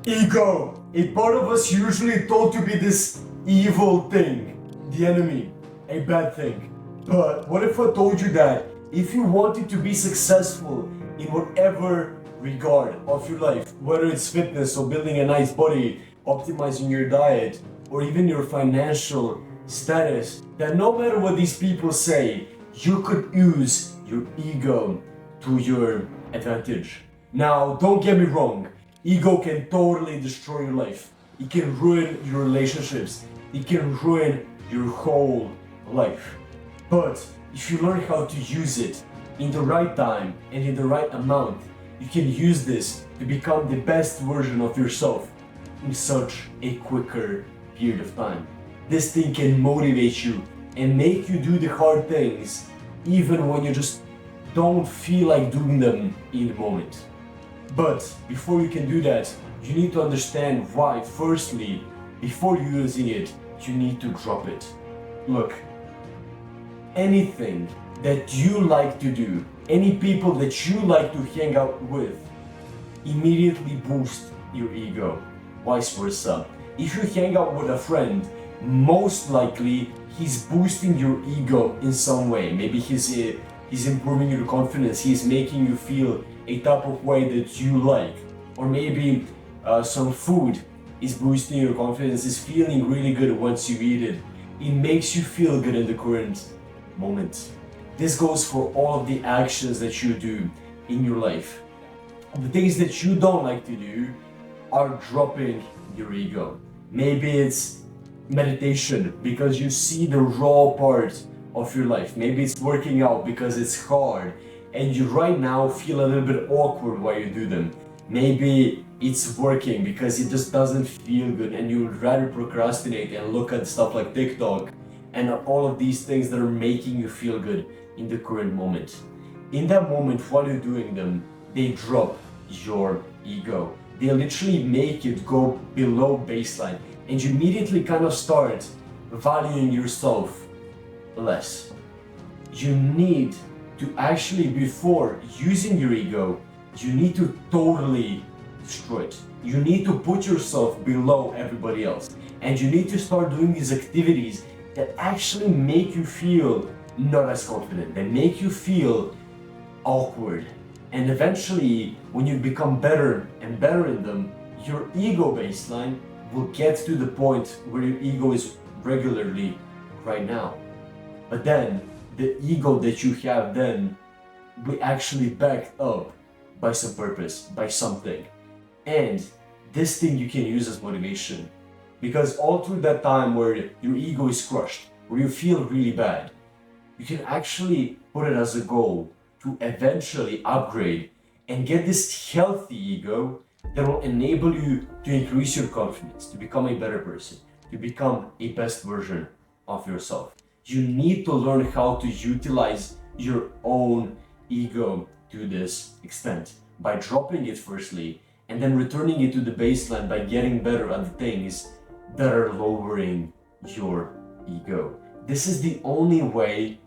Ego. A part of us usually thought to be this evil thing, the enemy, a bad thing. But what if I told you that if you wanted to be successful in whatever regard of your life, whether it's fitness or building a nice body, optimizing your diet, or even your financial status, that no matter what these people say, you could use your ego to your advantage. Now, don't get me wrong, ego can totally destroy your life. It can ruin your relationships. It can ruin your whole life. But if you learn how to use it in the right time and in the right amount, you can use this to become the best version of yourself in such a quicker period of time. This thing can motivate you and make you do the hard things even when you just don't feel like doing them in the moment. But before you can do that, you need to understand why. Firstly, before using it, you need to drop it. Look, anything that you like to do, any people that you like to hang out with, immediately boost your ego. Vice versa. If you hang out with a friend, most likely he's boosting your ego in some way. Maybe he's improving your confidence, he's making you feel a type of way that you like. Or maybe some food is boosting your confidence, is feeling really good once you eat it. It makes you feel good in the current moment. This goes for all of the actions that you do in your life. The things that you don't like to do are dropping your ego. Maybe it's meditation because you see the raw part of your life. Maybe it's working out because it's hard and you right now feel a little bit awkward while you do them. Maybe it's working because it just doesn't feel good and you would rather procrastinate and look at stuff like TikTok and all of these things that are making you feel good in the current moment. In that moment, while you're doing them, they drop your ego. They literally make it go below baseline and you immediately kind of start valuing yourself less. You need to actually, before using your ego, you need to totally destroy it. You need to put yourself below everybody else. And you need to start doing these activities that actually make you feel not as confident, that make you feel awkward. And eventually, when you become better and better in them, your ego baseline will get to the point where your ego is regularly right now. But then, the ego that you have then will actually backed up by some purpose, by something. And this thing you can use as motivation. Because all through that time where your ego is crushed, where you feel really bad, you can actually put it as a goal to eventually upgrade and get this healthy ego that will enable you to increase your confidence, to become a better person, to become a best version of yourself. You need to learn how to utilize your own ego to this extent by dropping it firstly and then returning it to the baseline by getting better at the things that are lowering your ego. This is the only way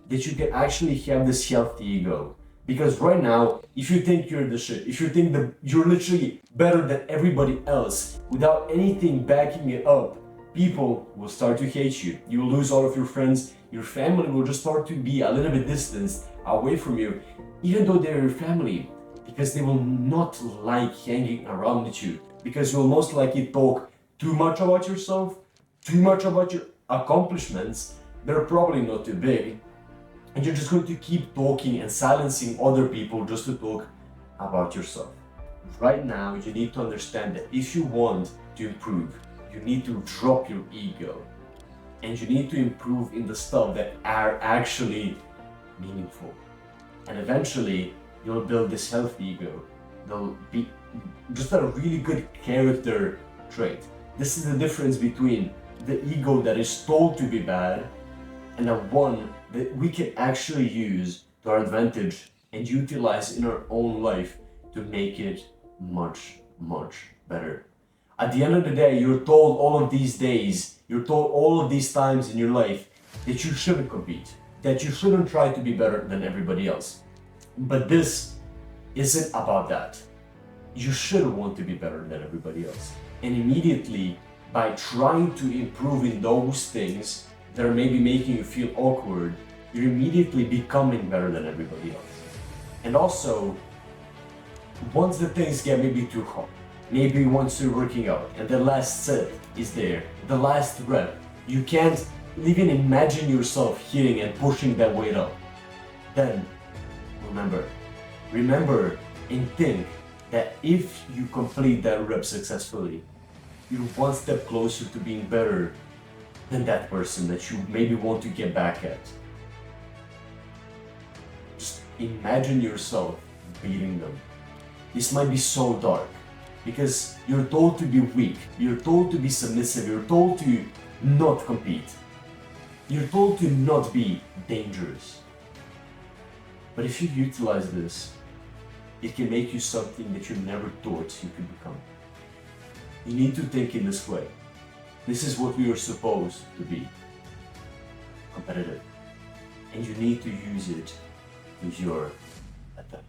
that you can actually have this healthy ego. Because right now, if you think you're the shit, if you think that you're literally better than everybody else without anything backing it up, people will start to hate you. You will lose all of your friends. Your family will just start to be a little bit distanced away from you, even though they're your family, because they will not like hanging around with you, because you'll most likely talk too much about yourself, too much about your accomplishments. They're probably not too big. And you're just going to keep talking and silencing other people just to talk about yourself. Right now, you need to understand that if you want to improve, you need to drop your ego. And you need to improve in the stuff that are actually meaningful. And eventually, you'll build this healthy ego. They'll be just a really good character trait. This is the difference between the ego that is told to be bad and the one that we can actually use to our advantage and utilize in our own life to make it much, much better. At the end of the day, you're told all of these days, you're told all of these times in your life that you shouldn't compete, that you shouldn't try to be better than everybody else. But this isn't about that. you should want to be better than everybody else. And immediately, by trying to improve in those things that are maybe making you feel awkward, you're immediately becoming better than everybody else. And also, once the things get maybe too hard, maybe once you're working out and the last set is there, the last rep, you can't even imagine yourself hitting and pushing that weight up. Then remember and think that if you complete that rep successfully, you're one step closer to being better than that person that you maybe want to get back at. Just imagine yourself beating them. This might be so dark because you're told to be weak, you're told to be submissive, you're told to not compete, you're told to not be dangerous. But if you utilize this, it can make you something that you never thought you could become. You need to think in this way. This is what we are supposed to be. Competitive. And you need to use it to your advantage.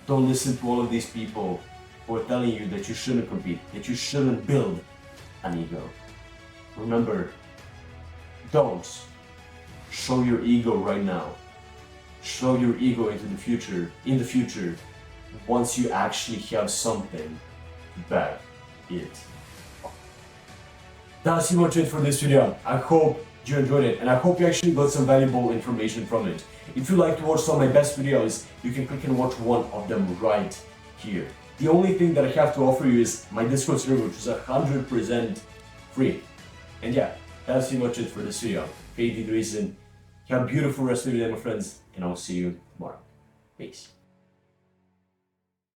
Don't listen to all of these people who are telling you that you shouldn't compete, that you shouldn't build an ego. Remember, don't show your ego right now. Show your ego in the future, once you actually have something to back it up. That's pretty much it for this video. I hope you enjoyed it and I hope you actually got some valuable information from it. If you like to watch some of my best videos, you can click and watch one of them right here. The only thing that I have to offer you is my Discord server, which is 100% free. And yeah, that's pretty much it for this video. Faith in reason. Have a beautiful rest of your day, my friends, and I'll see you tomorrow. Peace.